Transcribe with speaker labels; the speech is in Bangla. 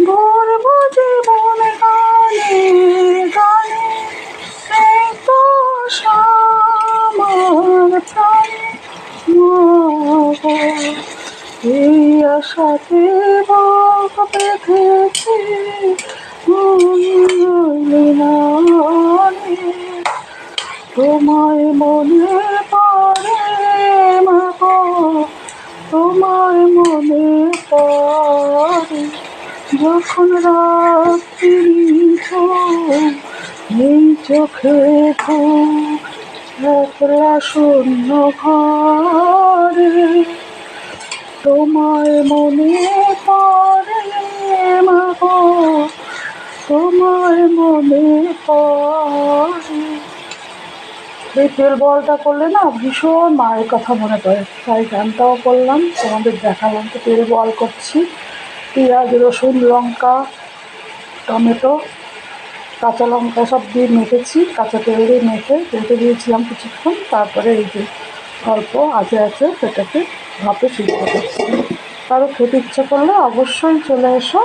Speaker 1: ভরবো জীবন গানে গানে, এই তো আমার প্রাণে মাগো। এই আশাতে বুক বেঁধেছি মনে, তোমায় মনে পড়ে মাগো, তোমায় মনে পড়ে। যখন রাত্রি এই চোখে ঘুম, একলা শূন্য ঘরে তোমায় মনে পড়ে মাগো, তোমায় মনে পড়ে। এই তেল বলটা করলে না ভীষণ মায়ের কথা মনে পড়ে, তাই গানটাও করলাম, তোমাদের দেখালাম। তো তেল বল করছি, পেঁয়াজ রসুন লঙ্কা টমেটো কাঁচা লঙ্কা সব দিয়ে মেখেছি, কাঁচা তেল দিয়ে মেখে রেখে দিয়েছিলাম কিছুক্ষণ। তারপরে এই যে অল্প আছে সেটাকে ভাপে সিদ্ধ করছি। কারো খেতে ইচ্ছা করলে অবশ্যই চলে এসো।